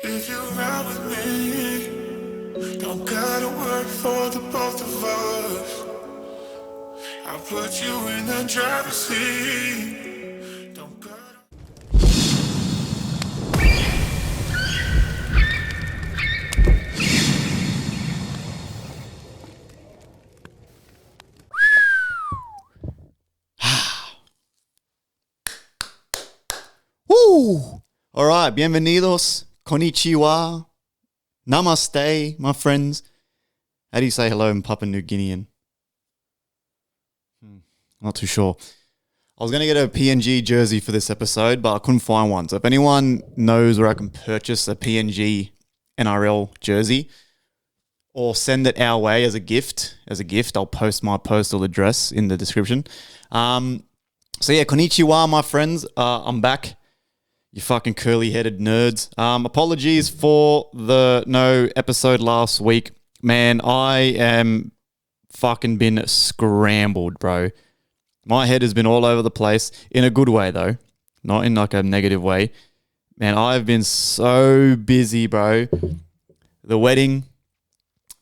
If you ride with me, don't gotta work for the both of us. I'll put you in the driver's seat. Don't gotta. Woo! All right, bienvenidos, konnichiwa, namaste, my friends. How do you say hello in Papua New Guinean? Not too sure. I was going to get a PNG jersey for this episode, but I couldn't find one. So if anyone knows where I can purchase a PNG NRL jersey or send it our way as a gift, I'll post my postal address in the description. So yeah, konnichiwa, my friends. I'm back. You fucking curly-headed nerds. Apologies for the no episode last week. Man, I am fucking been scrambled, bro. My head has been all over the place in a good way, though. Not in like a negative way. Man, I've been so busy, bro. The wedding.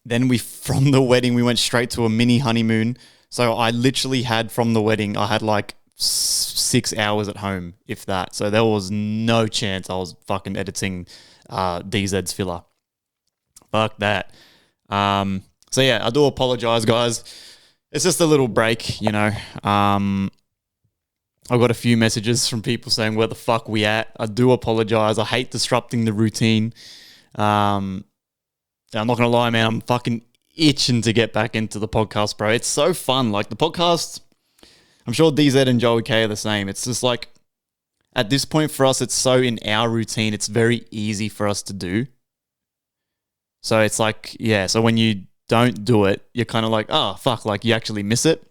Then from the wedding, we went straight to a mini honeymoon. So I literally had from the wedding, I had like 6 hours at home, if that. So there was no chance I was fucking editing DZ's filler. Fuck that. So yeah, I do apologize, guys. It's just a little break, you know. I got a few messages from people saying, where the fuck we at? I do apologize. I hate disrupting the routine. I'm not going to lie, man. I'm fucking itching to get back into the podcast, bro. It's so fun. Like the podcast, I'm sure DZ and Joey K are the same. It's just like, at this point for us, it's so in our routine, it's very easy for us to do. So it's like, yeah, so when you don't do it, you're kind of like, oh, fuck, like you actually miss it.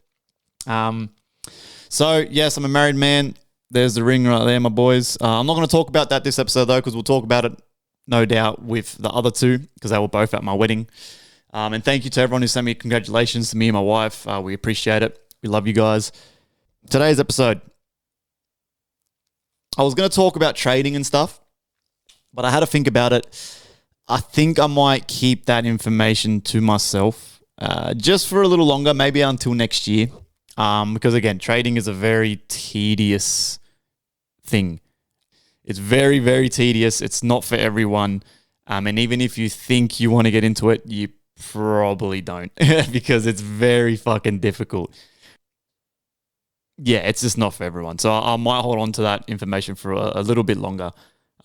So, yes, I'm a married man. There's the ring right there, my boys. I'm not going to talk about that this episode, though, because we'll talk about it, no doubt, with the other two, because they were both at my wedding. And thank you to everyone who sent me congratulations to me and my wife. We appreciate it. We love you guys. Today's episode, I was going to talk about trading and stuff, but I had to think about it. I think I might keep that information to myself just for a little longer, maybe until next year. Because again, trading is a very tedious thing. It's very, very tedious. It's not for everyone. And even if you think you want to get into it, you probably don't because it's very fucking difficult. Yeah, it's just not for everyone. So I might hold on to that information for a little bit longer.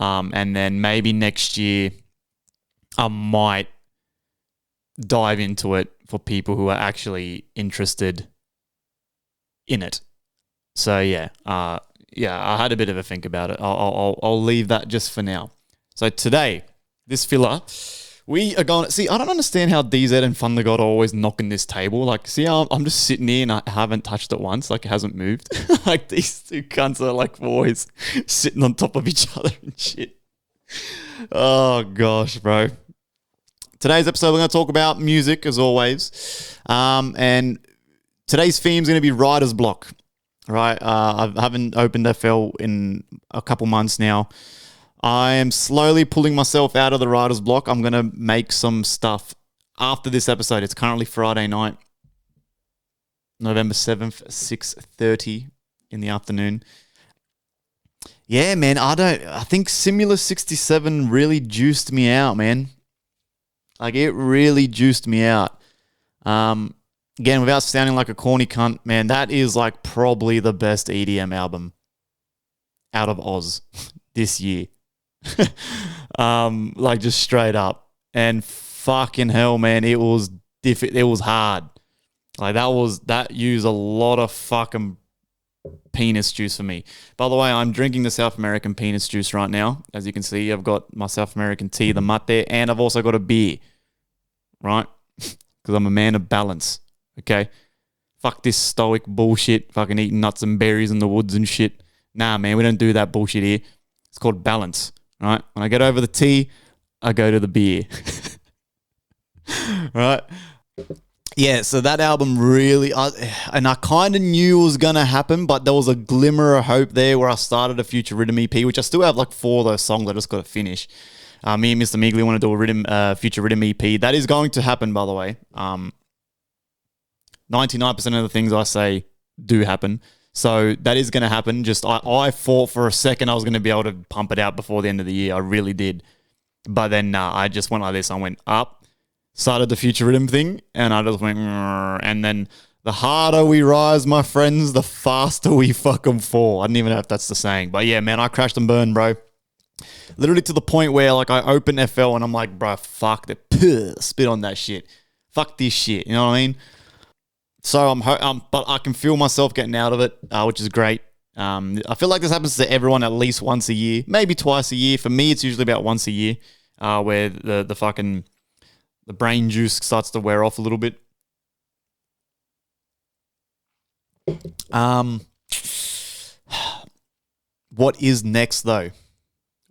And then maybe next year, I might dive into it for people who are actually interested in it. So yeah, I had a bit of a think about it. I'll leave that just for now. So today, this filler, we are going to see. I don't understand how DZ and Thunder God are always knocking this table. Like, see, I'm just sitting here and I haven't touched it once. Like, it hasn't moved. Like these two cunts are like always sitting on top of each other and shit. Oh gosh, bro. Today's episode, we're going to talk about music, as always. And today's theme is going to be writer's block, right? I haven't opened FL in a couple months now. I am slowly pulling myself out of the writer's block. I'm going to make some stuff after this episode. It's currently Friday night, November 7th, 6:30 in the afternoon. Yeah, man, I think Simula 67 really juiced me out, man. Like, it really juiced me out. Again, without sounding like a corny cunt, man, that is like probably the best EDM album out of Oz this year. Like just straight up. And fucking hell, man, it was it was hard. Like that used a lot of fucking penis juice for me. By the way, I'm drinking the South American penis juice right now. As you can see, I've got my South American tea, the mate, and I've also got a beer, right? Because I'm a man of balance, okay? Fuck this stoic bullshit, fucking eating nuts and berries in the woods and shit. Nah, man, we don't do that bullshit here. It's called balance, right? When I get over the tea, I go to the beer. Right? Yeah, so that album really, and I kind of knew it was going to happen, but there was a glimmer of hope there where I started a Future Rhythm EP, which I still have like 4 of those songs I just got to finish. Me and Mr. Meagley want to do a rhythm, future rhythm EP. That is going to happen, by the way. 99% of the things I say do happen. So that is going to happen. Just I thought for a second I was going to be able to pump it out before the end of the year. I really did. But then I just went like this. I went up, started the future rhythm thing, and I just went, and then the harder we rise, my friends, the faster we fucking fall. I don't even know if that's the saying. But yeah, man, I crashed and burned, bro. Literally to the point where like I open FL and I'm like, bro, fuck that. Spit on that shit. Fuck this shit. You know what I mean? So but I can feel myself getting out of it, which is great. I feel like this happens to everyone at least once a year, maybe twice a year. For me, it's usually about once a year, where the brain juice starts to wear off a little bit. What is next though?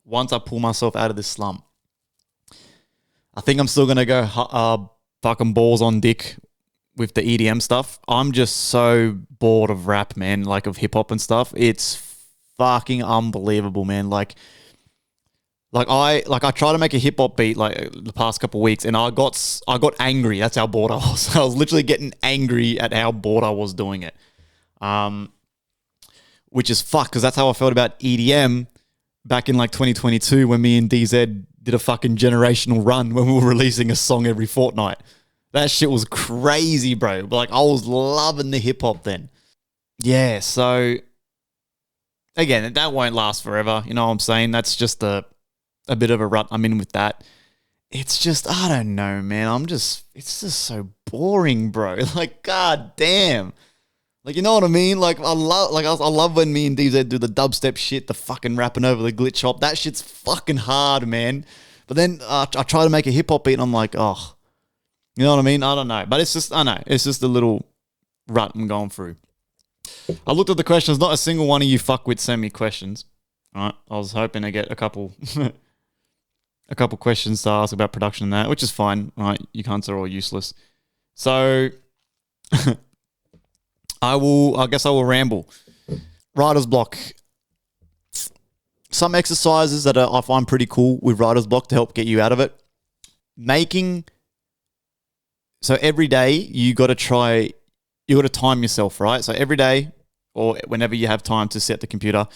Once I pull myself out of this slump, I think I'm still gonna go fucking balls on dick with the EDM stuff. I'm just so bored of rap, man, like of hip hop and stuff. It's fucking unbelievable, man. Like I tried to make a hip hop beat like the past couple of weeks, and I got angry. That's how bored I was. I was literally getting angry at how bored I was doing it. Which is fucked, because that's how I felt about EDM back in like 2022 when me and DZ did a fucking generational run when we were releasing a song every fortnight. That shit was crazy, bro. Like, I was loving the hip hop then. Yeah, so again, that won't last forever. You know what I'm saying? That's just a bit of a rut I'm in with that. It's just, I don't know, man. It's just so boring, bro. Like, god damn. Like, you know what I mean? Like, I love when me and DZ do the dubstep shit, the fucking rapping over the glitch hop. That shit's fucking hard, man. But then I try to make a hip hop beat and I'm like, oh, you know what I mean? I don't know. But it's just, I know. It's just a little rut I'm going through. I looked at the questions. Not a single one of you fuckwits sent me questions. All right. I was hoping to get a couple questions to ask about production and that, which is fine. All right. You cunts are all useless. So I guess I will ramble. Writer's block. Some exercises that I find pretty cool with writer's block to help get you out of it. So every day you got to time yourself, right? So every day or whenever you have time to set the computer,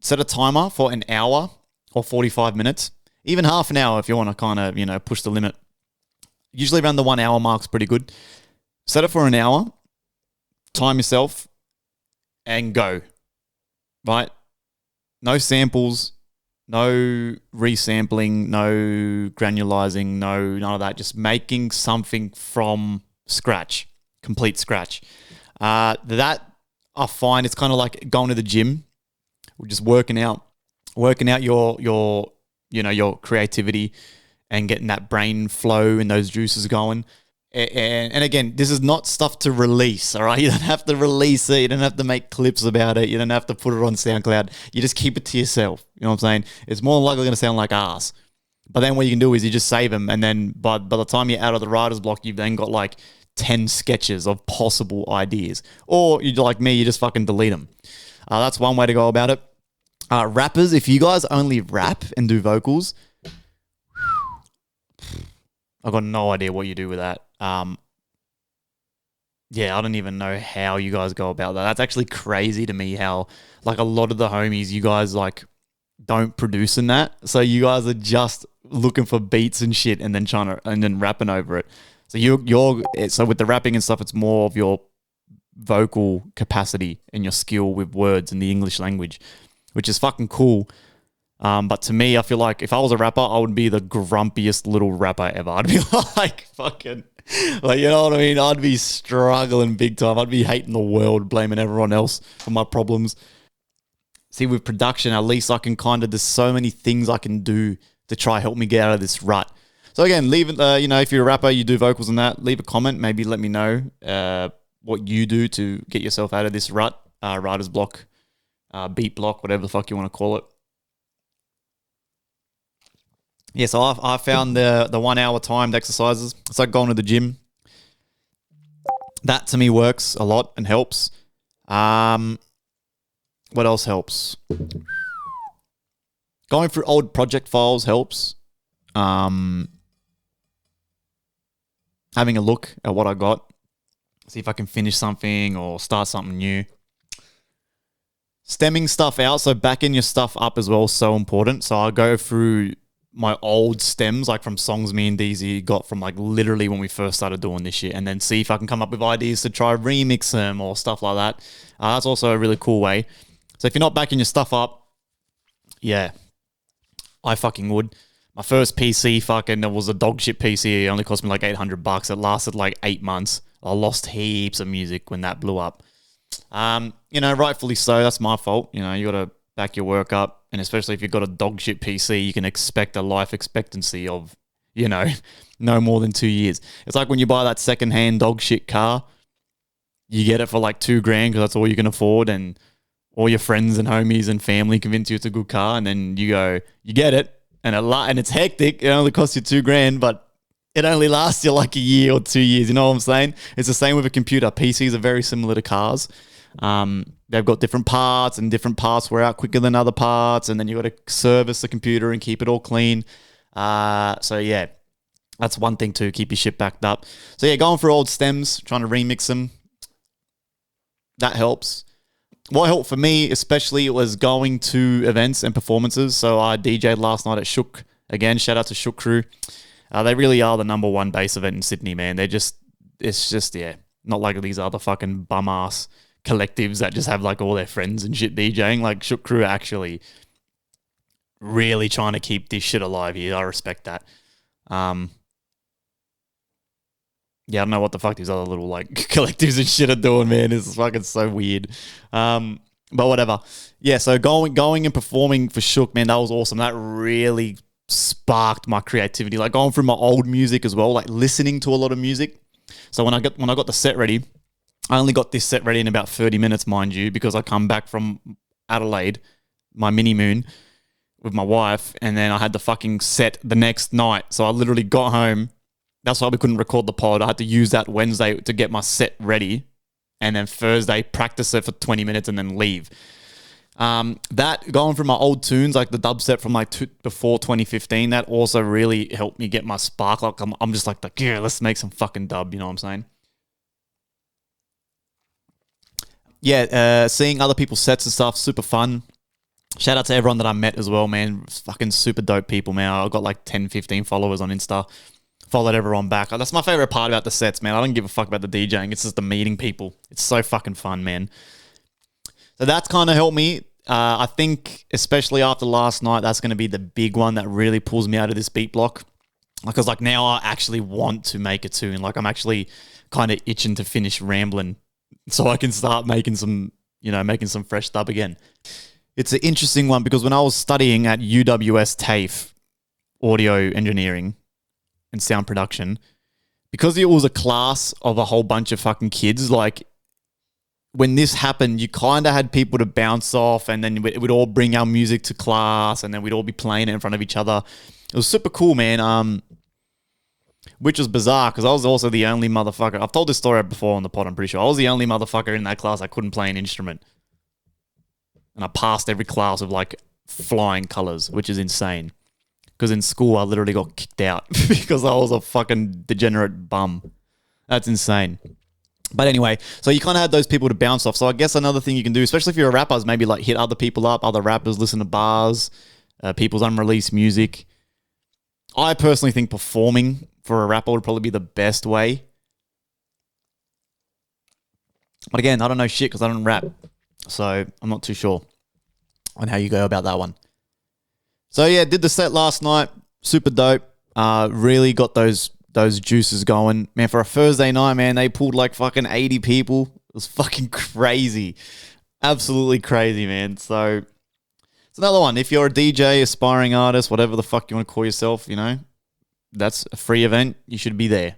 set a timer for an hour or 45 minutes, even half an hour if you want to kind of, push the limit. Usually around the 1 hour mark's pretty good. Set it for an hour, time yourself, and go, right? No samples, no resampling, no granulizing, none of that. Just making something from scratch, complete scratch. That I find it's kind of like going to the gym. We're just working out your creativity and getting that brain flow and those juices going. And again, this is not stuff to release, all right? You don't have to release it. You don't have to make clips about it. You don't have to put it on SoundCloud. You just keep it to yourself. You know what I'm saying? It's more than likely going to sound like ass. But then what you can do is you just save them. And then by the time you're out of the writer's block, you've then got like 10 sketches of possible ideas. Or you're like me, you just fucking delete them. That's one way to go about it. Rappers, if you guys only rap and do vocals, I've got no idea what you do with that. Yeah, I don't even know how you guys go about that. That's actually crazy to me how, like, a lot of the homies, you guys, like, don't produce in that. So you guys are just looking for beats and shit and then rapping over it. So so with the rapping and stuff, it's more of your vocal capacity and your skill with words in the English language, which is fucking cool. But to me, I feel like if I was a rapper, I would be the grumpiest little rapper ever. I'd be like fucking, like, you know what I mean? I'd be struggling big time. I'd be hating the world, blaming everyone else for my problems. See, with production, at least I can there's so many things I can do to try help me get out of this rut. So again, leave it, if you're a rapper, you do vocals and that, leave a comment. Maybe let me know what you do to get yourself out of this rut, writer's block, beat block, whatever the fuck you want to call it. Yeah, so I found the 1 hour timed exercises. It's like going to the gym. That to me works a lot and helps. What else helps? Going through old project files helps. Having a look at what I got, see if I can finish something or start something new. Stemming stuff out, so backing your stuff up as well, so important. So I go through my old stems, like from songs me and DZ got from like literally when we first started doing this shit, and then see if I can come up with ideas to try remix them or stuff like that. That's also a really cool way. So if you're not backing your stuff up, yeah, I fucking would. My first PC fucking, it was a dog shit PC. It only cost me like $800. It lasted like 8 months. I lost heaps of music when that blew up. Rightfully so. That's my fault. You got to back your work up. And especially if you've got a dog shit PC, you can expect a life expectancy of, no more than 2 years. It's like when you buy that secondhand dog shit car, you get it for like $2,000 because that's all you can afford. And all your friends and homies and family convince you it's a good car. And then you get it. And it's hectic. It only costs you $2,000, but it only lasts you like a year or 2 years. You know what I'm saying? It's the same with a computer. PCs are very similar to cars. They've got different parts, and different parts wear out quicker than other parts. And then you got to service the computer and keep it all clean. So yeah, that's one thing to keep your shit backed up. So yeah, going for old stems, trying to remix them. That helps. What helped for me, especially, was going to events and performances. So I DJ'd last night at Shook. Again, shout out to Shook Crew. They really are the number one bass event in Sydney, man. It's just, not like these other fucking bum-ass collectives that just have like all their friends and shit DJing. Like Shook Crew are actually really trying to keep this shit alive here. I respect that. Yeah, I don't know what the fuck these other little like collectives and shit are doing, man. It's fucking so weird. But whatever. Yeah, so going and performing for Shook, man, that was awesome. That really sparked my creativity. Like going through my old music as well, like listening to a lot of music. So when I got the set ready, I only got this set ready in about 30 minutes, mind you, because I come back from Adelaide, my mini moon, with my wife, and then I had the fucking set the next night. So I literally got home. That's why we couldn't record the pod. I had to use that Wednesday to get my set ready, and then Thursday practice it for 20 minutes and then leave. That going from my old tunes, like the dub set from like before 2015, that also really helped me get my spark. Like I'm just like, yeah, let's make some fucking dub. You know what I'm saying? Yeah, seeing other people's sets and stuff, super fun. Shout out to everyone that I met as well, man. Fucking super dope people, man. I've got like 10, 15 followers on Insta. Followed everyone back. That's my favorite part about the sets, man. I don't give a fuck about the DJing. It's just the meeting people. It's so fucking fun, man. So that's kind of helped me. I think, especially after last night, that's going to be the big one that really pulls me out of this beat block. Because like now I actually want to make a tune. Like I'm actually kind of itching to finish rambling so I can start making some fresh dub again. It's an interesting one because when I was studying at UWS TAFE, audio engineering and sound production, because it was a class of a whole bunch of fucking kids, like when this happened, you kind of had people to bounce off, and then we'd all bring our music to class, and then we'd all be playing it in front of each other. It was super cool, man. Which was bizarre because I was also the only motherfucker. I've told this story before on the pod, I'm pretty sure. I was the only motherfucker in that class that couldn't play an instrument. And I passed every class with like flying colors, which is insane. Because in school, I literally got kicked out because I was a fucking degenerate bum. That's insane. But anyway, so you kind of had those people to bounce off. So I guess another thing you can do, especially if you're a rapper, is maybe like hit other people up, other rappers, listen to bars, people's unreleased music. I personally think performing for a rapper would probably be the best way. But again, I don't know shit because I don't rap. So I'm not too sure on how you go about that one. So yeah, did the set last night. Super dope. Really got those juices going. Man, for a Thursday night, man, they pulled like fucking 80 people. It was fucking crazy. Absolutely crazy, man. So it's another one. If you're a DJ, aspiring artist, whatever the fuck you want to call yourself, that's a free event. You should be there.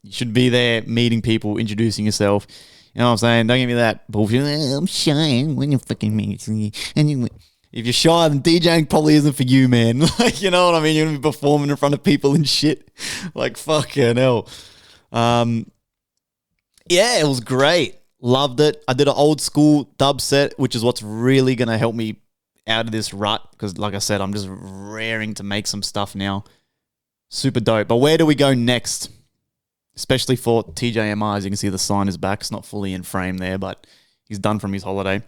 You should be there meeting people, introducing yourself. You know what I'm saying? Don't give me that bullshit. I'm shy. When you fucking meet me. Anyway, if you're shy, then DJing probably isn't for you, man. Like, you know what I mean? You're going to be performing in front of people and shit. Like, fucking hell. Yeah, it was great. Loved it. I did an old school dub set, which is what's really going to help me out of this rut. Because, like I said, I'm just raring to make some stuff now. Super dope. But where do we go next? Especially for TJMI, as you can see, the sign is back. It's not fully in frame there, but he's done from his holiday.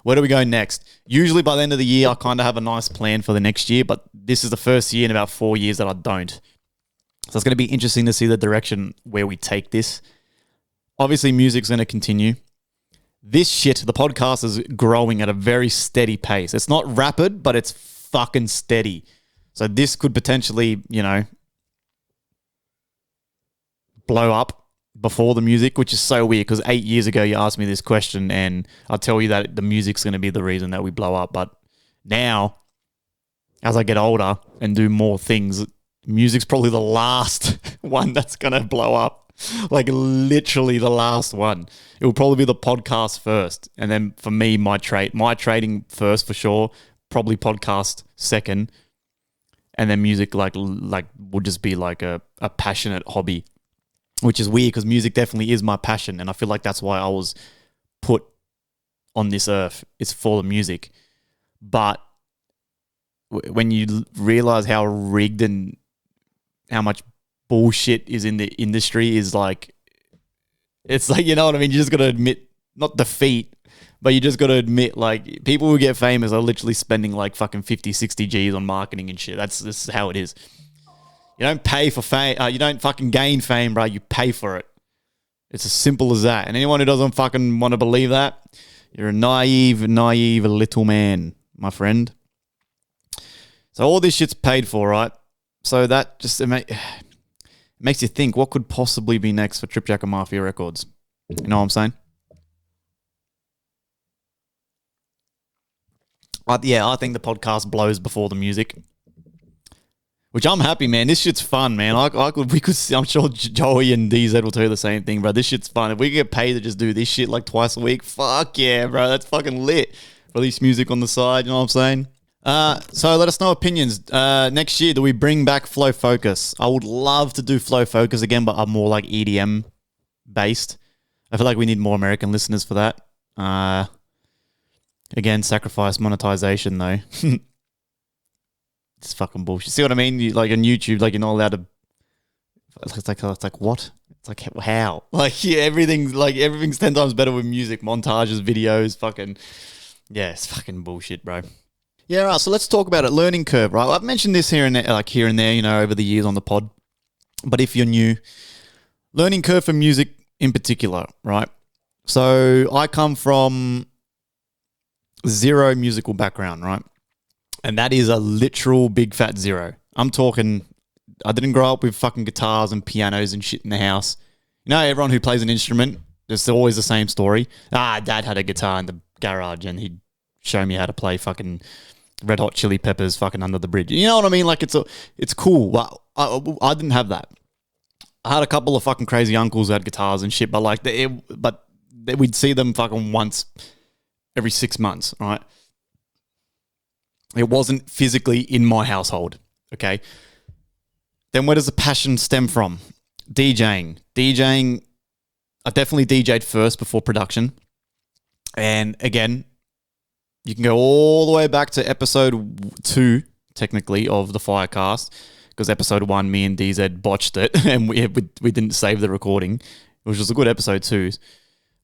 Where do we go next? Usually by the end of the year, I kind of have a nice plan for the next year, but this is the first year in about 4 years that I don't. So it's going to be interesting to see the direction where we take this. Obviously, music's going to continue. This shit, the podcast is growing at a very steady pace. It's not rapid, but it's fucking steady. So this could potentially, blow up before the music, which is so weird because 8 years ago you asked me this question and I'll tell you that the music's going to be the reason that we blow up. But now, as I get older and do more things, music's probably the last one that's going to blow up. Like literally the last one. It will probably be the podcast first. And then for me, my trading first for sure, probably podcast second. And then music like will just be like a passionate hobby. Which is weird because music definitely is my passion. And I feel like that's why I was put on this earth. It's for the music. But when you realize how rigged and how much bullshit is in the industry it's like, you know what I mean? You just got to admit, not defeat, but you just got to admit like people who get famous are literally spending like fucking 50, 60 G's on marketing and shit. This is how it is. You don't pay for fame. You don't fucking gain fame, bro. You pay for it. It's as simple as that. And anyone who doesn't fucking want to believe that, you're a naive little man, my friend. So all this shit's paid for, right? So that just it makes you think, what could possibly be next for Trip Jack and Mafia Records? You know what I'm saying? I think the podcast blows before the music. Which I'm happy, man. This shit's fun, man. I'm sure Joey and DZ will tell you the same thing, bro. This shit's fun. If we get paid to just do this shit like twice a week, fuck yeah, bro. That's fucking lit. Release music on the side, you know what I'm saying? So let us know opinions. Next year, do we bring back Flow Focus? I would love to do Flow Focus again, but I'm more like EDM based. I feel like we need more American listeners for that. Again, sacrifice monetization though. It's fucking bullshit. See what I mean? Like on YouTube, like you're not allowed to. It's like what? It's like how? Like yeah, everything's 10 times better with music, montages, videos, fucking yeah, it's fucking bullshit, bro. Yeah, right. So let's talk about it. Learning curve, right? I've mentioned this here and there, over the years on the pod. But if you're new, learning curve for music in particular, right? So I come from zero musical background, right? And that is a literal big fat zero. I'm talking, I didn't grow up with fucking guitars and pianos and shit in the house. You know, everyone who plays an instrument, it's always the same story. Dad had a guitar in the garage and he'd show me how to play fucking Red Hot Chili Peppers fucking Under the Bridge. You know what I mean? Like it's cool. But I didn't have that. I had a couple of fucking crazy uncles who had guitars and shit, but we'd see them fucking once every 6 months, right? It wasn't physically in my household, okay? Then where does the passion stem from? DJing. I definitely DJ'd first before production. And again, you can go all the way back to episode 2, technically, of the FireCast, because episode 1, me and DZ botched it, and we didn't save the recording, which was a good episode 2.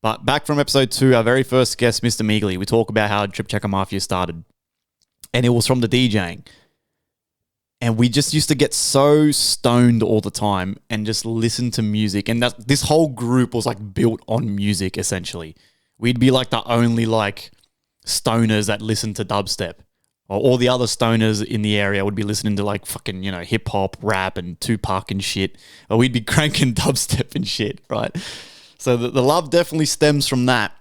But back from episode 2, our very first guest, Mr. Meagley, we talk about how Trip Checker Mafia started. And it was from the DJing. And we just used to get so stoned all the time and just listen to music. And this whole group was like built on music, essentially. We'd be like the only like stoners that listened to dubstep. Or all the other stoners in the area would be listening to like fucking, hip hop, rap and Tupac and shit. Or we'd be cranking dubstep and shit, right? So the love definitely stems from that.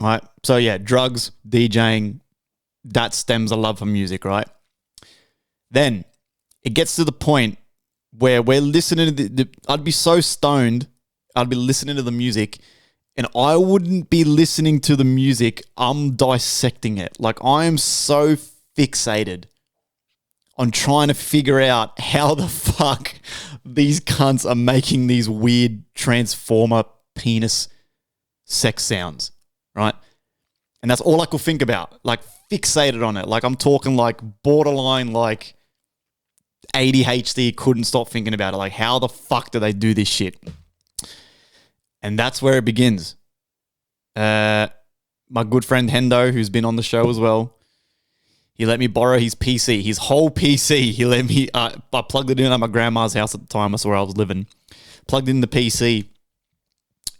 All right. So yeah, drugs, DJing, that stems a love for music, right? Then it gets to the point where we're listening to I'd be so stoned, I'd be listening to the music, and I wouldn't be listening to the music, I'm dissecting it. Like I am so fixated on trying to figure out how the fuck these cunts are making these weird transformer penis sex sounds, right? And that's all I could think about. Like fixated on it. Like I'm talking like borderline like ADHD, couldn't stop thinking about it. Like, how the fuck do they do this shit? And that's where it begins. My good friend Hendo, who's been on the show as well, he let me borrow his PC, his whole PC. He let me, I plugged it in at my grandma's house at the time. That's where I was living. Plugged in the PC,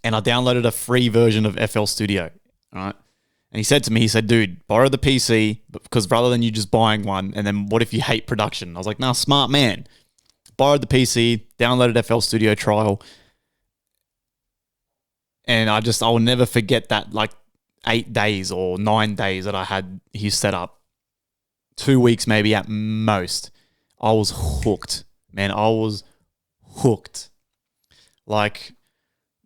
and I downloaded a free version of FL Studio, right? And he said to me, he said, dude, borrow the PC, because rather than you just buying one, and then what if you hate production? I was like, nah, smart man. Borrowed the PC, downloaded FL Studio trial, and I will never forget that, like, 8 days or 9 days that I had his set up. 2 weeks maybe at most. I was hooked, man. I was hooked. Like,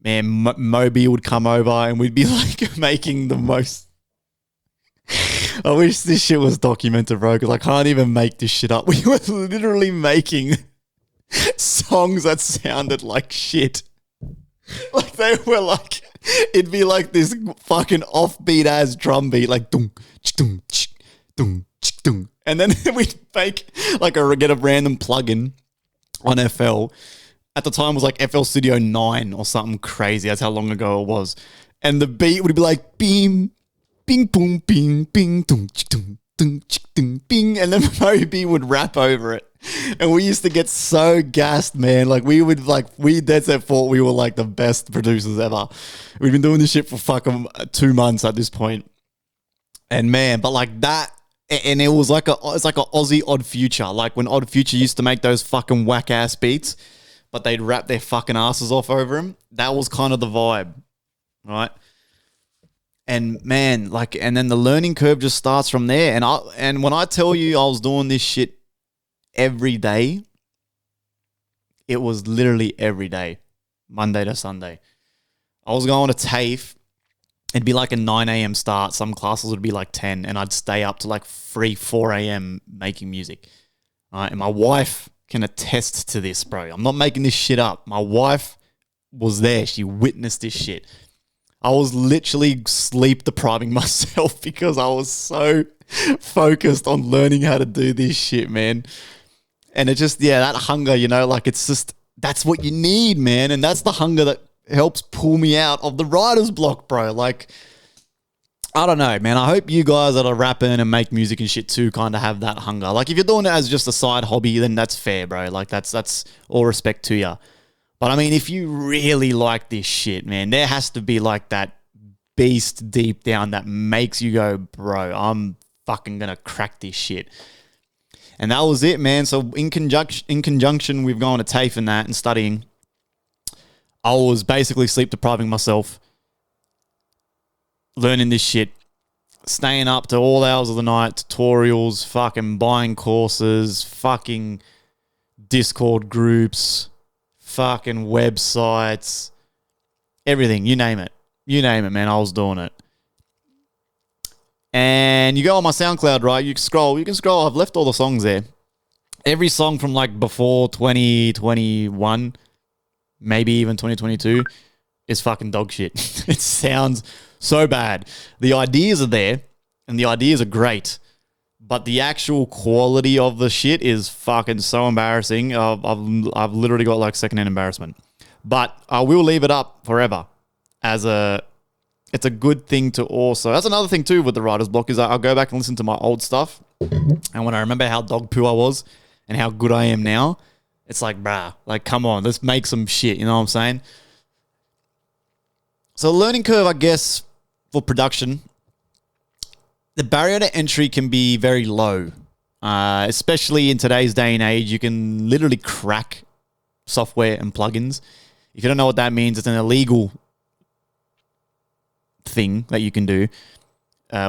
man, Moby would come over and we'd be like making the most. I wish this shit was documented, bro, because I can't even make this shit up. We were literally making songs that sounded like shit. Like, they were like, it'd be like this fucking offbeat ass drum beat, like dum, dum, dum, dum. And then we'd make like get a random plugin on FL. At the time, it was like FL Studio 9 or something crazy. That's how long ago it was. And the beat would be like, beam, bing, boom, bing, bing, dum, dum, dum, dum, bing. And then Moby would rap over it. And we used to get so gassed, man. Like, we dead set thought we were like the best producers ever. We've been doing this shit for fucking 2 months at this point. And man, but like that, and it's like a Aussie Odd Future. Like when Odd Future used to make those fucking whack ass beats, but they'd rap their fucking asses off over them. That was kind of the vibe, right? And man, like, and then the learning curve just starts from there. And when I tell you I was doing this shit every day, it was literally every day, Monday to Sunday. I was going to TAFE. It'd be like a 9 a.m. start. Some classes would be like 10, and I'd stay up to like 3, 4 a.m. making music. All right, and my wife can attest to this, bro. I'm not making this shit up. My wife was there. She witnessed this shit. I was literally sleep depriving myself because I was so focused on learning how to do this shit, man. And it just, yeah, that hunger, you know, like it's just, that's what you need, man. And that's the hunger that helps pull me out of the writer's block, bro. Like, I don't know, man. I hope you guys that are rapping and make music and shit too kind of have that hunger. Like, if you're doing it as just a side hobby, then that's fair, bro. Like, that's all respect to you. But I mean, if you really like this shit, man, there has to be like that beast deep down that makes you go, bro, I'm fucking gonna crack this shit. And that was it, man. So in conjunction with going to TAFE and that and studying, I was basically sleep depriving myself, learning this shit, staying up to all hours of the night, tutorials, fucking buying courses, fucking Discord groups, fucking websites, everything, you name it. You name it, man, I was doing it. And you go on my SoundCloud, right? You can scroll. I've left all the songs there. Every song from like before 2021, maybe even 2022, is fucking dog shit. It sounds so bad. The ideas are there, and the ideas are great, but the actual quality of the shit is fucking so embarrassing. I've literally got like secondhand embarrassment. But I will leave it up forever it's a good thing to also... That's another thing too with the writer's block is I'll go back and listen to my old stuff, and when I remember how dog poo I was and how good I am now, it's like, bruh, like, come on, let's make some shit, you know what I'm saying? So learning curve, I guess, for production, the barrier to entry can be very low, especially in today's day and age. You can literally crack software and plugins. If you don't know what that means, it's an illegal thing that you can do,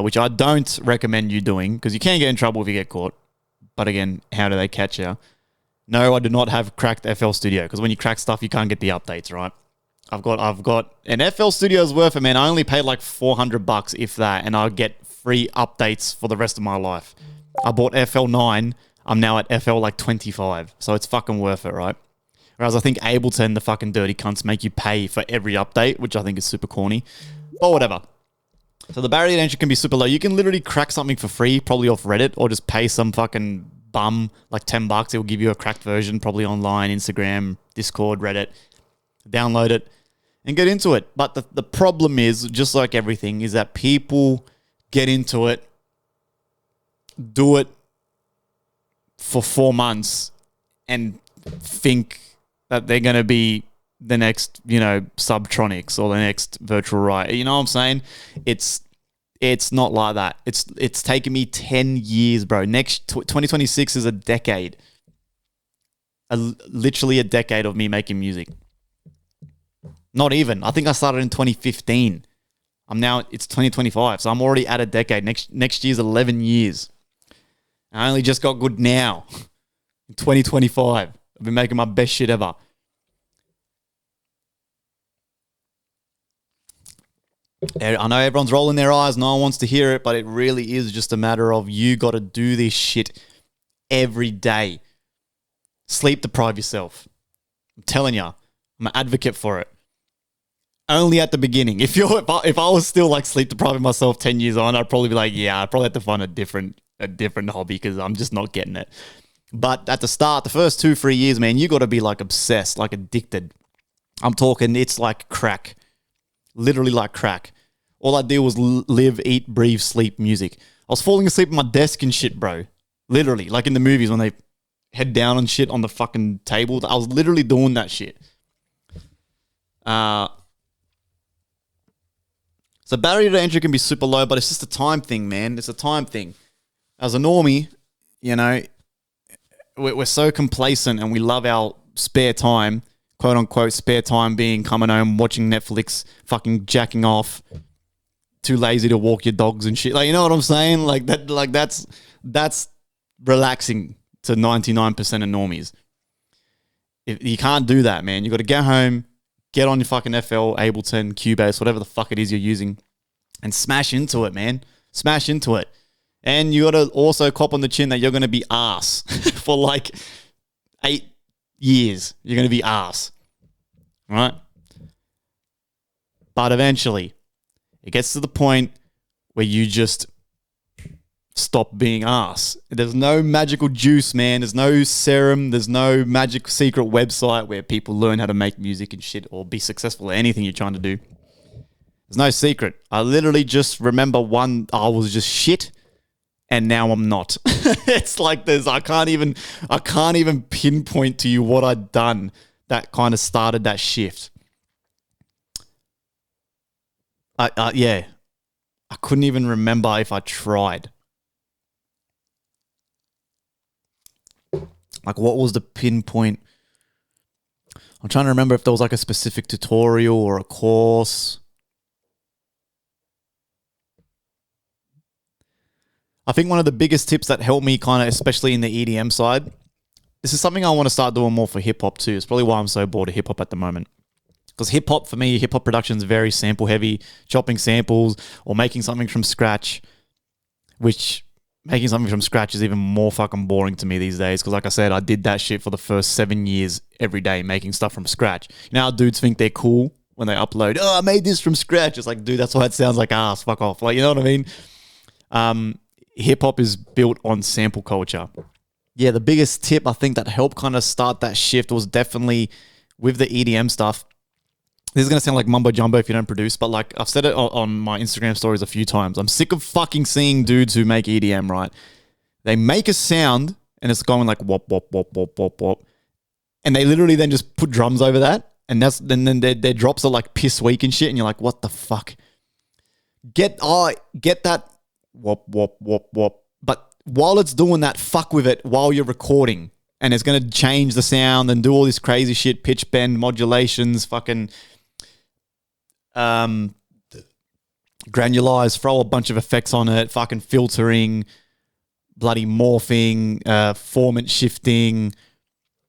which I don't recommend you doing because you can get in trouble if you get caught. But again, how do they catch you? No, I do not have cracked FL Studio because when you crack stuff, you can't get the updates, right? I've got an FL Studio's worth of, man. I only paid like $400, if that, and I'll get free updates for the rest of my life. I bought FL 9. I'm now at FL like 25, so it's fucking worth it, right? Whereas I think Ableton, the fucking dirty cunts, make you pay for every update, which I think is super corny. But whatever. So the barrier to entry can be super low. You can literally crack something for free, probably off Reddit, or just pay some fucking bum, like $10. It will give you a cracked version, probably online, Instagram, Discord, Reddit. Download it and get into it. But the problem is, just like everything, is that people get into it, do it for 4 months, and think that they're going to be the next, Subtronics or the next Virtual Riot. You know what I'm saying? It's not like that. It's taken me 10 years, bro. 2026 is a decade. Literally a decade of me making music. Not even. I think I started in 2015. It's 2025, so I'm already at a decade. Next year's 11 years. I only just got good now. In 2025. I've been making my best shit ever. I know everyone's rolling their eyes. No one wants to hear it, but it really is just a matter of you got to do this shit every day. Sleep deprive yourself. I'm telling you. I'm an advocate for it. Only at the beginning. If I was still like sleep depriving myself 10 years on, I'd probably be like, yeah, I'd probably have to find a different hobby because I'm just not getting it. But at the start, the first 2-3 years, man, you got to be like obsessed, like addicted. I'm talking, it's like crack. Literally like crack. All I did was live, eat, breathe, sleep music. I was falling asleep at my desk and shit, bro. Literally, like in the movies when they head down and shit on the fucking table. I was literally doing that shit. So barrier to entry can be super low, but it's just a time thing, man. It's a time thing. As a normie, we're so complacent and we love our spare time, quote unquote spare time, being coming home, watching Netflix, fucking jacking off, too lazy to walk your dogs and shit. Like, you know what I'm saying? Like that's relaxing to 99% of normies. If you can't do that, man. You got to get home, get on your fucking FL, Ableton, Cubase, whatever the fuck it is you're using, and smash into it, man. Smash into it. And you got to also cop on the chin that you're going to be ass for like 8 years. You're going to be ass. Right? But eventually, it gets to the point where you just stop being ass. There's no magical juice, man. There's no serum. There's no magic secret website where people learn how to make music and shit or be successful at anything you're trying to do. There's no secret. I literally just remember I was just shit and now I'm not. It's like I can't even pinpoint to you what I'd done that kind of started that shift. Yeah. I couldn't even remember if I tried. Like, what was the pinpoint? I'm trying to remember if there was like a specific tutorial or a course. I think one of the biggest tips that helped me kind of, especially in the EDM side, this is something I want to start doing more for hip-hop too. It's probably why I'm so bored of hip-hop at the moment. Because hip-hop, for me, hip-hop production is very sample-heavy, chopping samples or making something from scratch, which making something from scratch is even more fucking boring to me these days. Because like I said, I did that shit for the first 7 years every day, making stuff from scratch. You know how dudes think they're cool when they upload, oh, I made this from scratch. It's like, dude, that's why it sounds like ass. Fuck off. Like, you know what I mean? Hip-hop is built on sample culture. Yeah, the biggest tip I think that helped kind of start that shift was definitely with the EDM stuff. This is going to sound like mumbo jumbo if you don't produce, but like I've said it on my Instagram stories a few times. I'm sick of fucking seeing dudes who make EDM, right? They make a sound and it's going like wop, wop, wop, wop, wop, wop. And they literally then just put drums over that. And then their drops are like piss weak and shit. And you're like, what the fuck? Get that wop, wop, wop, wop. But while it's doing that, fuck with it while you're recording. And it's going to change the sound and do all this crazy shit, pitch bend, modulations, fucking granulize, throw a bunch of effects on it, fucking filtering, bloody morphing, formant shifting,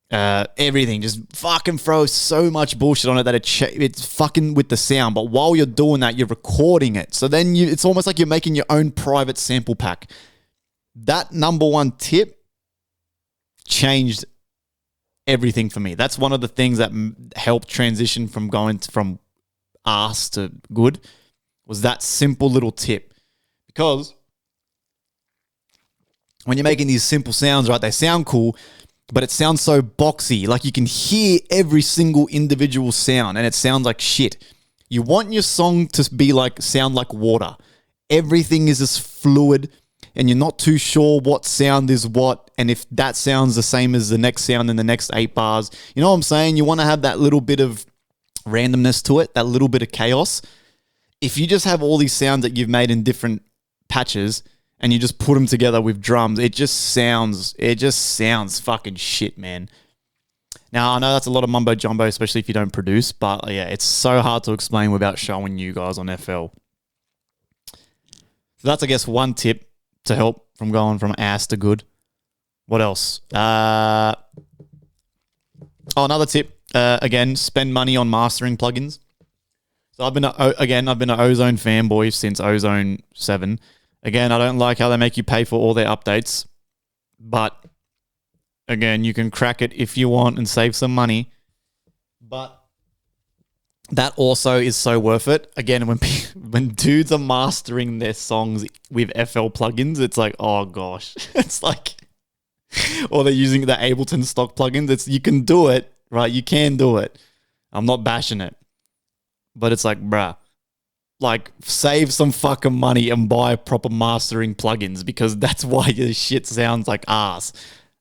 everything. Just fucking throw so much bullshit on it that it's fucking with the sound. But while you're doing that, you're recording it. So then it's almost like you're making your own private sample pack. That number one tip changed everything for me. That's one of the things that helped transition from going from ass to good, was that simple little tip. Because when you're making these simple sounds, right, they sound cool, but it sounds so boxy. Like you can hear every single individual sound and it sounds like shit. You want your song to sound like water. Everything is as fluid and you're not too sure what sound is what and if that sounds the same as the next sound in the next 8 bars. You know what I'm saying? You want to have that little bit of randomness to it, that little bit of chaos. If you just have all these sounds that you've made in different patches and you just put them together with drums, it just sounds fucking shit, man. Now, I know that's a lot of mumbo jumbo, especially if you don't produce, but yeah, it's so hard to explain without showing you guys on FL. So that's, I guess, one tip to help from going from ass to good. What else? Another tip. Again, spend money on mastering plugins. So I've been an Ozone fanboy since Ozone 7. Again, I don't like how they make you pay for all their updates, but again, you can crack it if you want and save some money. But that also is so worth it. Again, when dudes are mastering their songs with FL plugins, it's like, oh gosh, it's like, or they're using the Ableton stock plugins. You can do it, right? You can do it. I'm not bashing it, but it's like, bruh, like save some fucking money and buy proper mastering plugins because that's why your shit sounds like ass,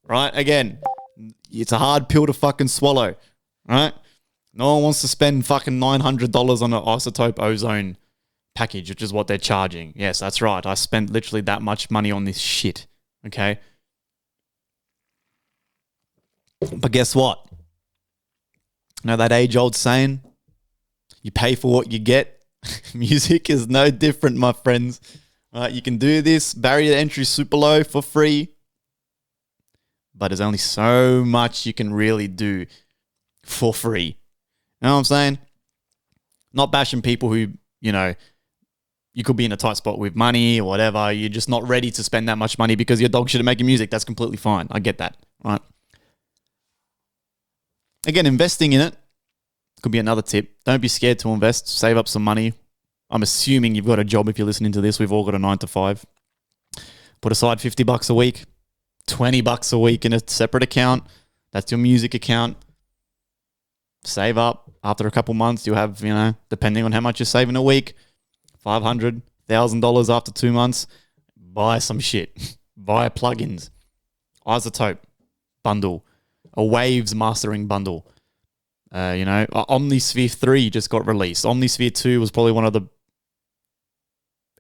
right? Again, it's a hard pill to fucking swallow, right? No one wants to spend fucking $900 on an Isotope Ozone package, which is what they're charging. Yes, that's right. I spent literally that much money on this shit, okay? But guess what? You know that age-old saying? You pay for what you get. Music is no different, my friends. You can do this, barrier entry super low for free, but there's only so much you can really do for free. You know what I'm saying? Not bashing people who, you know, you could be in a tight spot with money or whatever. You're just not ready to spend that much money because you're dog shit at making music. That's completely fine. I get that, right? Again, investing in it could be another tip. Don't be scared to invest. Save up some money. I'm assuming you've got a job if you're listening to this. We've all got a 9 to 5. Put aside $50 a week, $20 a week in a separate account. That's your music account. Save up. After a couple months, you'll have, you know, depending on how much you're saving a week, $500, $1,000 after 2 months. Buy some shit. Buy plugins. Isotope bundle. A Waves mastering bundle. Omnisphere 3 just got released. Omnisphere 2 was probably one of the...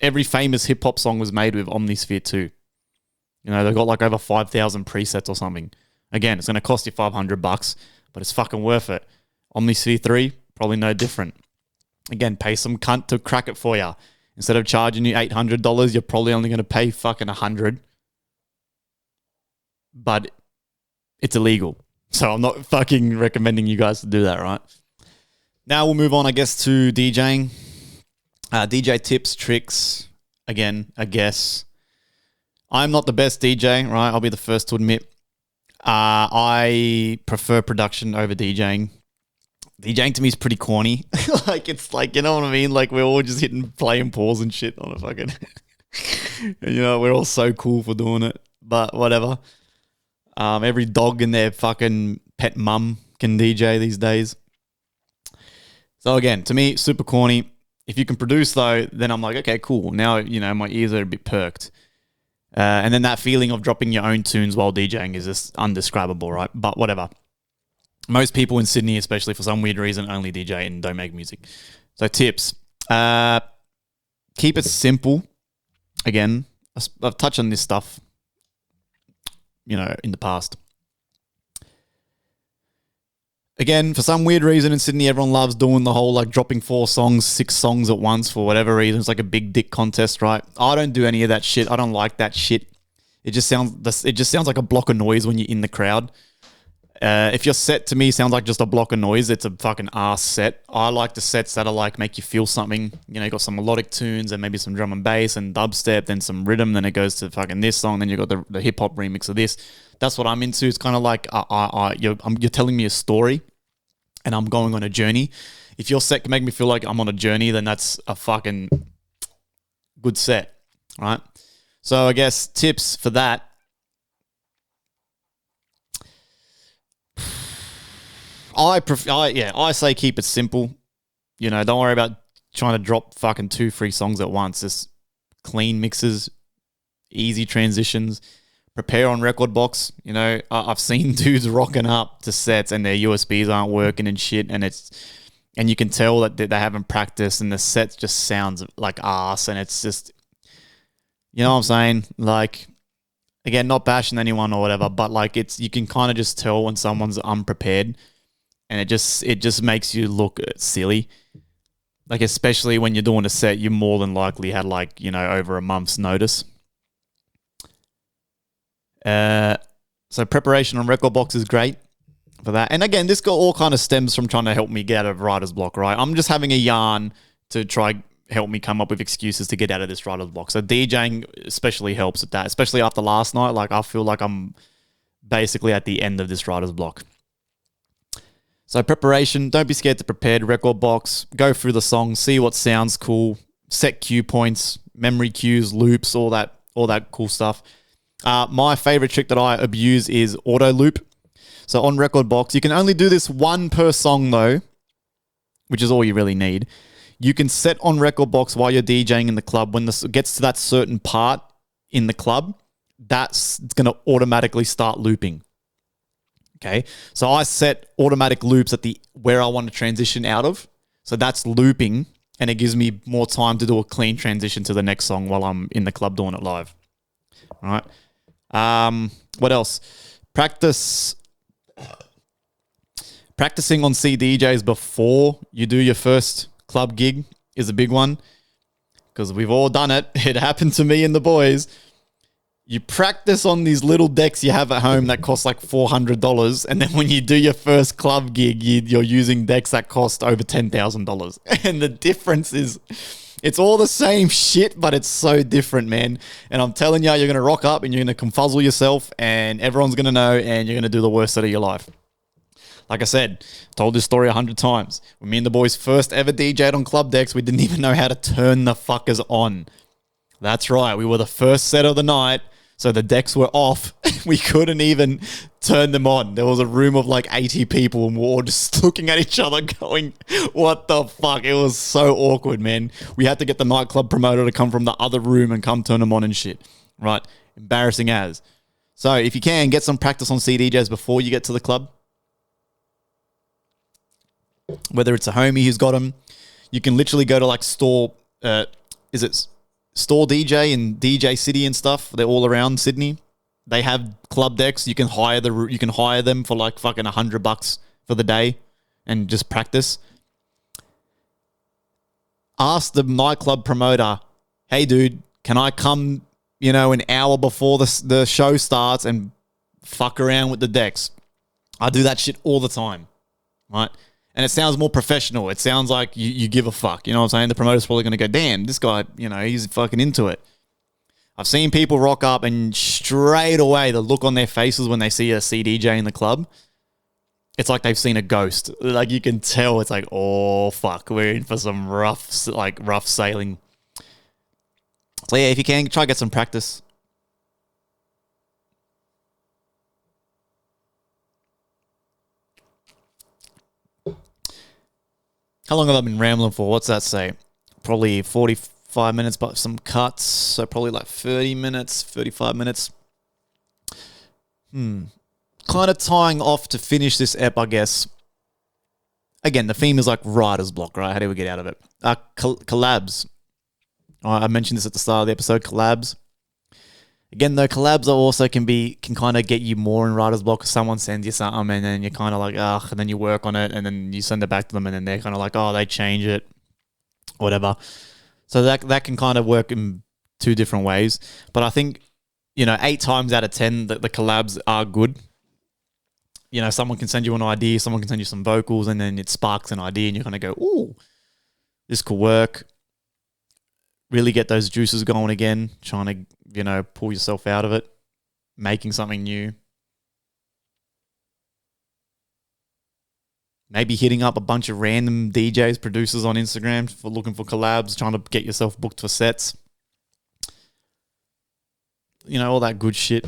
Every famous hip-hop song was made with Omnisphere 2. You know, they've got like over 5,000 presets or something. Again, it's going to cost you $500, but it's fucking worth it. Omnisphere 3, probably no different. Again, pay some cunt to crack it for you. Instead of charging you $800, you're probably only going to pay fucking $100. But it's illegal. So I'm not fucking recommending you guys to do that, right? Now we'll move on, I guess, to DJing. DJ tips, tricks. Again, I guess. I'm not the best DJ, right? I'll be the first to admit. I prefer production over DJing. DJing to me is pretty corny. Like, it's like, you know what I mean? Like, we're all just hitting play and pause and shit on a fucking... and, you know, we're all so cool for doing it. But whatever. Every dog and their fucking pet mum can DJ these days. So again, to me, super corny. If you can produce though, then I'm like, okay, cool. Now, you know, my ears are a bit perked. And then that feeling of dropping your own tunes while DJing is just undescribable, right? But whatever. Most people in Sydney, especially for some weird reason, only DJ and don't make music. So tips. Keep it simple. Again, I've touched on this stuff, you know, in the past. Again, for some weird reason in Sydney, everyone loves doing the whole like dropping 4 songs, 6 songs at once for whatever reason. It's like a big dick contest, right? I don't do any of that shit. I don't like that shit. It just sounds like a block of noise when you're in the crowd. If your set to me sounds like just a block of noise, it's a fucking ass set. I like the sets that are like make you feel something. You know, you got some melodic tunes and maybe some drum and bass and dubstep, then some rhythm, then it goes to fucking this song, then you got the hip hop remix of this. That's what I'm into. It's kind of like you're telling me a story, and I'm going on a journey. If your set can make me feel like I'm on a journey, then that's a fucking good set, right? So I guess tips for that. I say keep it simple. You know, don't worry about trying to drop fucking 2-3 songs at once. Just clean mixes, easy transitions. Prepare on record box. You know, I've seen dudes rocking up to sets and their USBs aren't working and shit, and you can tell that they haven't practiced, and the set just sounds like ass, and it's just, you know what I'm saying? Like, again, not bashing anyone or whatever, but like you can kind of just tell when someone's unprepared, and it just makes you look silly. Like, especially when you're doing a set, you more than likely had like, you know, over a month's notice. So preparation on record box is great for that. And again, this all kind of stems from trying to help me get out of writer's block, right? I'm just having a yarn to try help me come up with excuses to get out of this writer's block. So DJing especially helps with that, especially after last night. Like, I feel like I'm basically at the end of this writer's block. So preparation, don't be scared to prepare. Record box, go through the song, see what sounds cool, set cue points, memory cues, loops, all that cool stuff. My favorite trick that I abuse is auto loop. So on record box, you can only do this one per song though, which is all you really need. You can set on record box while you're DJing in the club. When this gets to that certain part in the club, that's going to automatically start looping. Okay, so I set automatic loops at where I want to transition out of. So that's looping, and it gives me more time to do a clean transition to the next song while I'm in the club doing it live. All right. What else? Practicing on CDJs before you do your first club gig is a big one, because we've all done it. It happened to me and the boys. You practice on these little decks you have at home that cost like $400, and then when you do your first club gig, you're using decks that cost over $10,000. And the difference is, it's all the same shit, but it's so different, man. And I'm telling you, you're going to rock up and you're going to confuzzle yourself, and everyone's going to know, and you're going to do the worst set of your life. Like I said, told this story 100 times. When me and the boys first ever DJ'd on club decks, we didn't even know how to turn the fuckers on. That's right. We were the first set of the night, so the decks were off. We couldn't even turn them on. There was a room of like 80 people, and we're all just looking at each other going, what the fuck? It was so awkward, man. We had to get the nightclub promoter to come from the other room and come turn them on and shit. Right? Embarrassing as. So if you can, get some practice on CDJs before you get to the club. Whether it's a homie who's got them, you can literally go to like Store DJ and DJ City and stuff. They're all around Sydney. They have club decks. You can hire them for like fucking $100 for the day and just practice. Ask the nightclub promoter, hey dude, can I come, an hour before the show starts and fuck around with the decks? I do that shit all the time, right? And it sounds more professional. It sounds like you give a fuck. You know what I'm saying? The promoter's probably going to go, damn, this guy, he's fucking into it. I've seen people rock up and straight away the look on their faces when they see a CDJ in the club, it's like they've seen a ghost. Like, you can tell it's like, oh, fuck, we're in for some rough sailing. So yeah, if you can, try to get some practice. How long have I been rambling for? What's that say? Probably 45 minutes, but some cuts. So probably like 30 minutes, 35 minutes. Kind of tying off to finish this ep, I guess. Again, the theme is like writer's block, right? How do we get out of it? Collabs. I mentioned this at the start of the episode, collabs. Again, though, collabs also can kind of get you more in writer's block. Someone sends you something and then you're kind of like, and then you work on it and then you send it back to them and then they're kind of like, they change it, whatever. So that can kind of work in two different ways. But I think, 8 times out of 10, the collabs are good. Someone can send you an idea, someone can send you some vocals, and then it sparks an idea and you're going to go, ooh, this could work. Really get those juices going again, trying to, pull yourself out of it, making something new. Maybe hitting up a bunch of random DJs, producers on Instagram for looking for collabs, trying to get yourself booked for sets. All that good shit.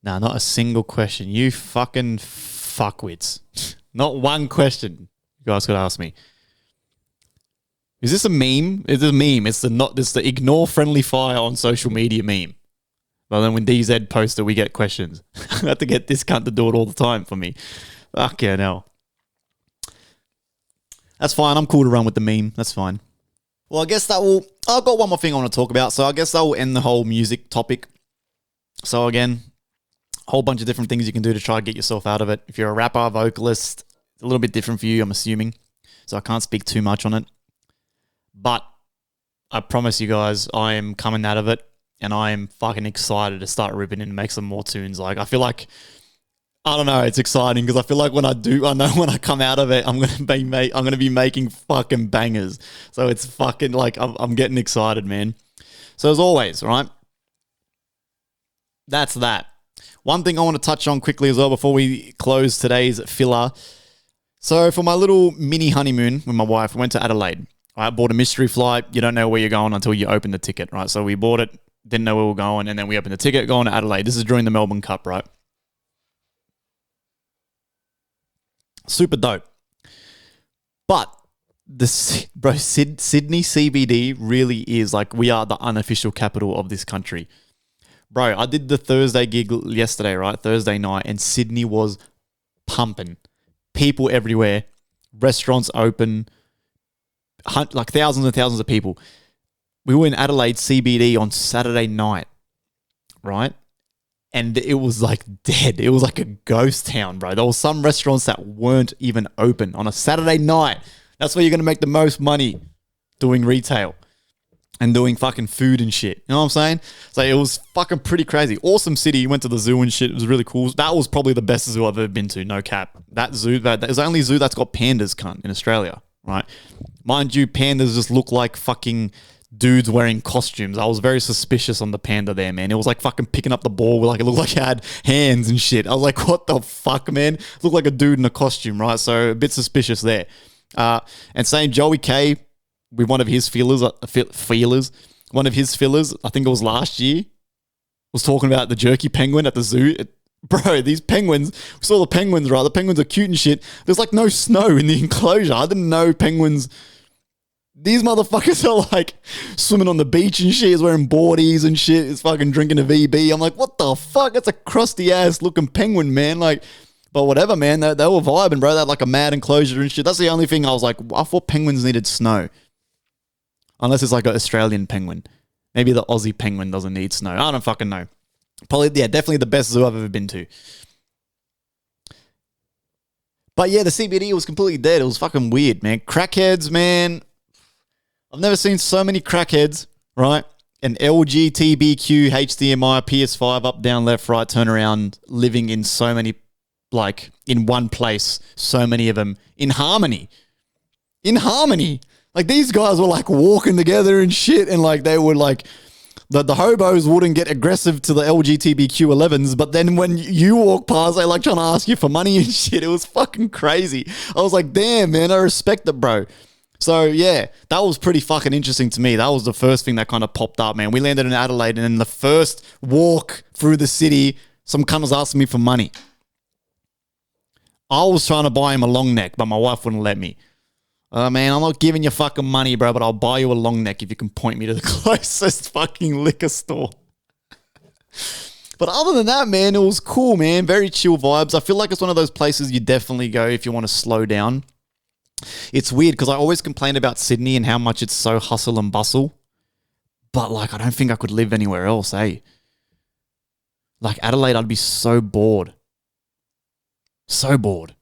Nah, not a single question. You fucking fuckwits. Not one question you guys could ask me. Is this a meme? It's a meme. It's the ignore friendly fire on social media meme. But then when DZ posts it, we get questions. I have to get this cunt to do it all the time for me. Fuck yeah, no. That's fine. I'm cool to run with the meme. That's fine. Well, I guess I've got one more thing I want to talk about. So I guess that will end the whole music topic. So again, a whole bunch of different things you can do to try to get yourself out of it. If you're a rapper, vocalist, it's a little bit different for you, I'm assuming. So I can't speak too much on it. But I promise you guys, I am coming out of it. And I am fucking excited to start ripping and make some more tunes. Like, I feel like, I don't know, it's exciting because I feel like I know when I come out of it, I'm gonna be making fucking bangers. So it's fucking like I'm getting excited, man. So as always, right? That's that. One thing I want to touch on quickly as well before we close today's filler. So for my little mini honeymoon with my wife, we went to Adelaide. I bought a mystery flight. You don't know where you're going until you open the ticket, right? So we bought it. Didn't know where we were going, and then we opened the ticket going to Adelaide. This is during the Melbourne Cup, right? Super dope. But Sydney CBD really is like, we are the unofficial capital of this country. Bro, I did the Thursday gig yesterday, right? Thursday night, and Sydney was pumping. People everywhere. Restaurants open. Like thousands and thousands of people. We were in Adelaide CBD on Saturday night, right? And it was like dead. It was like a ghost town, bro. There were some restaurants that weren't even open on a Saturday night. That's where you're going to make the most money, doing retail and doing fucking food and shit. You know what I'm saying? So it was fucking pretty crazy. Awesome city. You went to the zoo and shit. It was really cool. That was probably the best zoo I've ever been to. No cap. That zoo, that is the only zoo that's got pandas, cunt, in Australia, right? Mind you, pandas just look like fucking dudes wearing costumes. I was very suspicious on the panda there, man. It was like fucking picking up the ball. Like, it looked like it had hands and shit. I was like, what the fuck, man? It looked like a dude in a costume, right? So a bit suspicious there. And same Joey K with one of his fillers, one of his fillers, I think it was last year, was talking about the jerky penguin at the zoo. Bro, these penguins, we saw the penguins, right? The penguins are cute and shit. There's like no snow in the enclosure. I didn't know penguins. These motherfuckers are like swimming on the beach and shit. Is wearing boardies and shit. Is fucking drinking a VB. I'm like, what the fuck? That's a crusty ass looking penguin, man. Like, but whatever, man. They were vibing, bro. They had like a mad enclosure and shit. That's the only thing I was like, I thought penguins needed snow. Unless it's like an Australian penguin. Maybe the Aussie penguin doesn't need snow. I don't fucking know. Probably, yeah, definitely the best zoo I've ever been to. But yeah, the CBD was completely dead. It was fucking weird, man. Crackheads, man. I've never seen so many crackheads, right? An LG, TBQ, HDMI, PS5, up, down, left, right, turn around, living in so many, like, in one place, so many of them, in harmony. In harmony. Like, these guys were, like, walking together and shit, and, like, they were, like, the hobos wouldn't get aggressive to the LG TBQ 11s, but then when you walk past, they, like, trying to ask you for money and shit. It was fucking crazy. I was like, damn, man, I respect it, bro. So, yeah, that was pretty fucking interesting to me. That was the first thing that kind of popped up, man. We landed in Adelaide, and in the first walk through the city, some cunt was asking me for money. I was trying to buy him a long neck, but my wife wouldn't let me. Man, I'm not giving you fucking money, bro, but I'll buy you a long neck if you can point me to the closest fucking liquor store. But other than that, man, it was cool, man. Very chill vibes. I feel like it's one of those places you definitely go if you want to slow down. It's weird because I always complain about Sydney and how much it's so hustle and bustle. But, like, I don't think I could live anywhere else, eh? Like, Adelaide, I'd be so bored. So bored.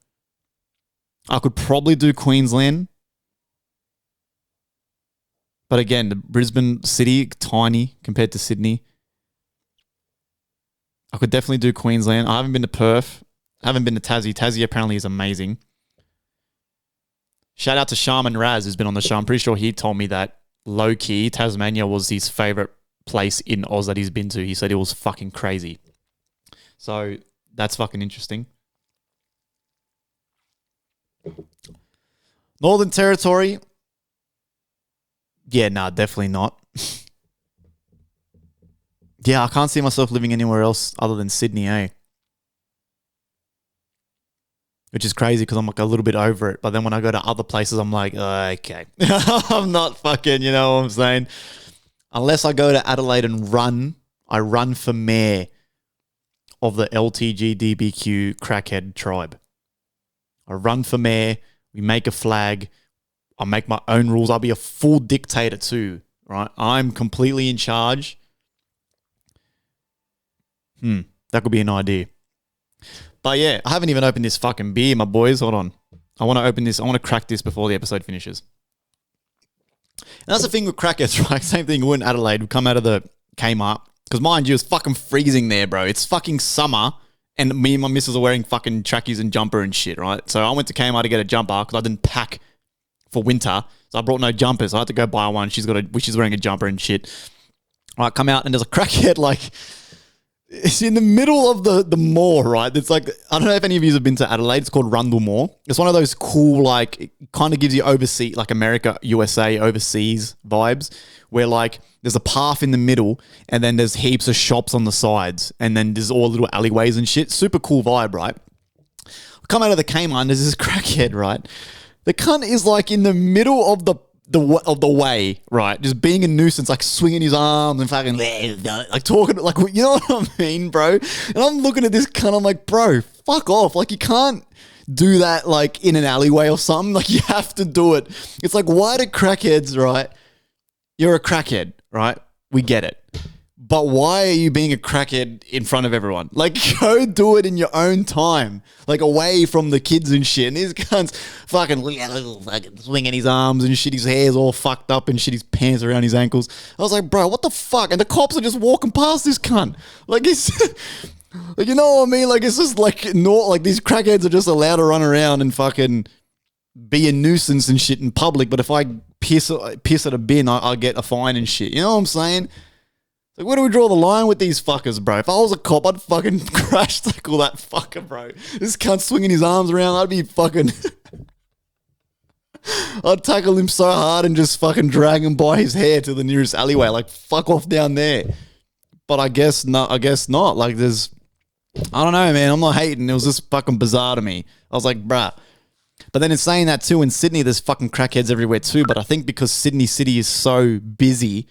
I could probably do Queensland. But again, the Brisbane city, tiny compared to Sydney. I could definitely do Queensland. I haven't been to Perth. I haven't been to Tassie. Tassie apparently is amazing. Shout out to Shaman Raz, who's been on the show. I'm pretty sure he told me that low-key, Tasmania was his favourite place in Oz that he's been to. He said it was fucking crazy. So that's fucking interesting. Northern Territory. Yeah, nah, definitely not. Yeah, I can't see myself living anywhere else other than Sydney, eh? which is crazy because I'm like a little bit over it. But then when I go to other places, I'm like, okay, I'm not fucking, you know what I'm saying? Unless I go to Adelaide and I run for mayor of the LTGDBQ crackhead tribe. I run for mayor. We make a flag. I make my own rules. I'll be a full dictator too, right? I'm completely in charge. That could be an idea. But yeah, I haven't even opened this fucking beer, my boys. Hold on. I want to open this. I want to crack this before the episode finishes. And that's the thing with crackheads, right? Same thing. We're in Adelaide. We come out of the Kmart. Because mind you, it's fucking freezing there, bro. It's fucking summer. And me and my missus are wearing fucking trackies and jumper and shit, right? So I went to Kmart to get a jumper because I didn't pack for winter. So I brought no jumpers. So I had to go buy one. She's wearing a jumper and shit. All right, come out and there's a crackhead like... It's in the middle of the mall, right? It's like, I don't know if any of you have been to Adelaide. It's called Rundle Mall. It's one of those cool, like, it kind of gives you overseas, like America, USA, overseas vibes, where like there's a path in the middle and then there's heaps of shops on the sides and then there's all little alleyways and shit. Super cool vibe, right? Come out of the Kmart and there's this crackhead, right? The cunt is like in the middle of the way, right? Just being a nuisance, like swinging his arms and fucking like talking, like, you know what I mean, bro? And I'm looking at this cunt, I'm like, bro, fuck off. Like, you can't do that like in an alleyway or something. Like, you have to do it. It's like, why do crackheads, right? You're a crackhead, right? We get it. But why are you being a crackhead in front of everyone? Like, go do it in your own time. Like, away from the kids and shit. And this cunt's fucking swinging his arms and shit. His hair's all fucked up and shit. His pants around his ankles. I was like, bro, what the fuck? And the cops are just walking past this cunt. Like, it's... like, you know what I mean? Like, it's just like... like, these crackheads are just allowed to run around and fucking be a nuisance and shit in public. But if I piss at a bin, I get a fine and shit. You know what I'm saying? Like, where do we draw the line with these fuckers, bro? If I was a cop, I'd fucking crash tackle that fucker, bro. This cunt swinging his arms around, I'd be fucking... I'd tackle him so hard and just fucking drag him by his hair to the nearest alleyway. Like, fuck off down there. But I guess not. Like, there's... I don't know, man. I'm not hating. It was just fucking bizarre to me. I was like, bruh. But then in saying that too, in Sydney, there's fucking crackheads everywhere too. But I think because Sydney City is so busy...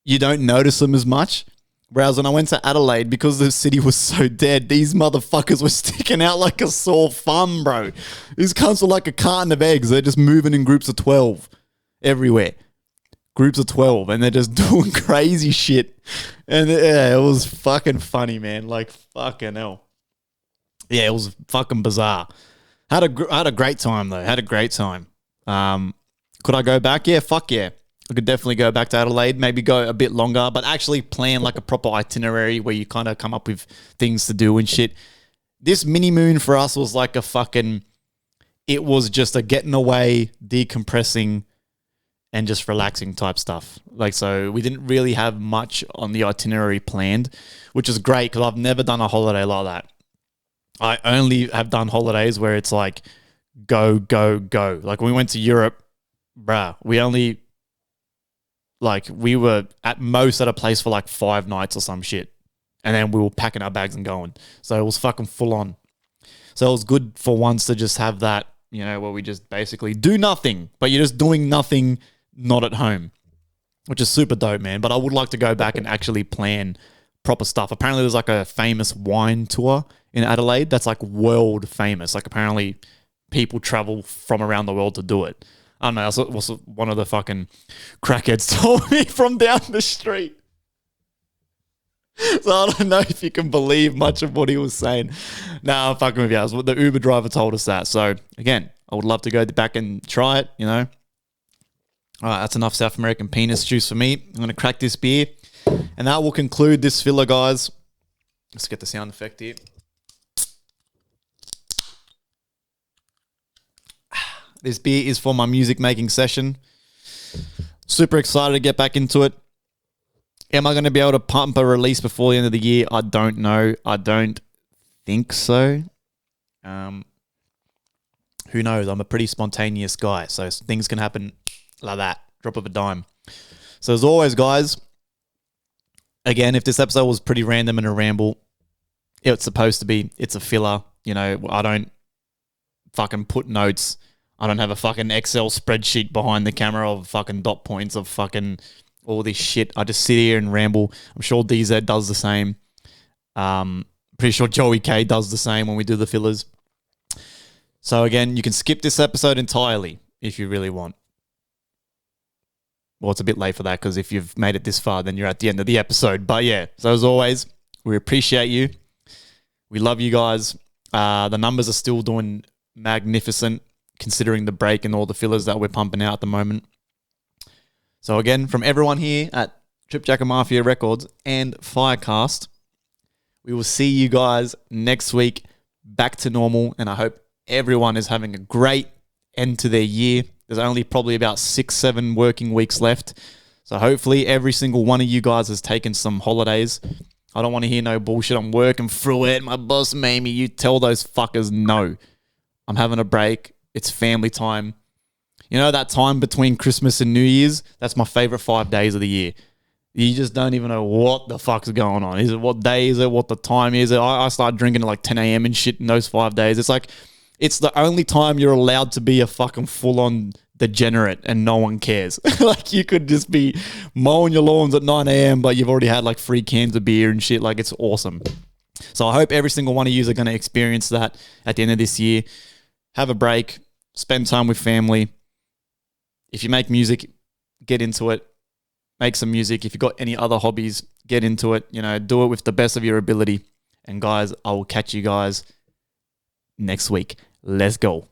you don't notice them as much. Whereas when I went to Adelaide, because the city was so dead, these motherfuckers were sticking out like a sore thumb, bro. These cunts were like a carton of eggs. They're just moving in groups of 12 everywhere. Groups of 12. And they're just doing crazy shit. And yeah, it was fucking funny, man. Like, fucking hell. Yeah, it was fucking bizarre. Had a great time, though. Had a great time. Could I go back? Yeah, fuck yeah. I could definitely go back to Adelaide, maybe go a bit longer, but actually plan like a proper itinerary where you kind of come up with things to do and shit. This mini moon for us was like it was just a getting away, decompressing, and just relaxing type stuff. Like, so we didn't really have much on the itinerary planned, which is great because I've never done a holiday like that. I only have done holidays where it's like go, go, go. Like when we went to Europe, bruh, we were at most at a place for like 5 nights or some shit. And then we were packing our bags and going. So it was fucking full on. So it was good for once to just have that, you know, where we just basically do nothing, but you're just doing nothing not at home, which is super dope, man. But I would like to go back and actually plan proper stuff. Apparently there's like a famous wine tour in Adelaide that's like world famous. Like apparently people travel from around the world to do it. I don't know, that's what one of the fucking crackheads told me from down the street. So I don't know if you can believe much of what he was saying. Nah, I'm fucking with you. The Uber driver told us that. So again, I would love to go back and try it, you know. All right, that's enough South American penis juice for me. I'm going to crack this beer. And that will conclude this filler, guys. Let's get the sound effect here. This beer is for my music making session. Super excited to get back into it. Am I going to be able to pump a release before the end of the year? I don't know. I don't think so. Who knows? I'm a pretty spontaneous guy, so things can happen like that, drop of a dime. So as always, guys, again, if this episode was pretty random and a ramble, it's supposed to be. It's a filler. You know, I don't fucking put notes. I don't have a fucking Excel spreadsheet behind the camera of fucking dot points of fucking all this shit. I just sit here and ramble. I'm sure DZ does the same. Pretty sure Joey K does the same when we do the fillers. So again, you can skip this episode entirely if you really want. Well, it's a bit late for that because if you've made it this far, then you're at the end of the episode. But yeah, so as always, we appreciate you. We love you guys. The numbers are still doing magnificent considering the break and all the fillers that we're pumping out at the moment. So again, from everyone here at Tripjacker Mafia Records and FireCast, we will see you guys next week back to normal. And I hope everyone is having a great end to their year. There's only probably about 6-7 working weeks left. So hopefully every single one of you guys has taken some holidays. I don't want to hear no bullshit. I'm working through it. My boss made me. You tell those fuckers no. I'm having a break. It's family time. You know that time between Christmas and New Year's? That's my favorite 5 days of the year. You just don't even know what the fuck's going on. Is it what day is it? What the time is it? I start drinking at like 10 a.m. and shit in those 5 days. It's like, it's the only time you're allowed to be a fucking full-on degenerate and no one cares. Like you could just be mowing your lawns at 9 a.m. but you've already had like 3 cans of beer and shit. Like it's awesome. So I hope every single one of you are going to experience that at the end of this year. Have a break. Spend time with family. If you make music, get into it. Make some music. If you've got any other hobbies, get into it. You know, do it with the best of your ability. And guys, I will catch you guys next week. Let's go.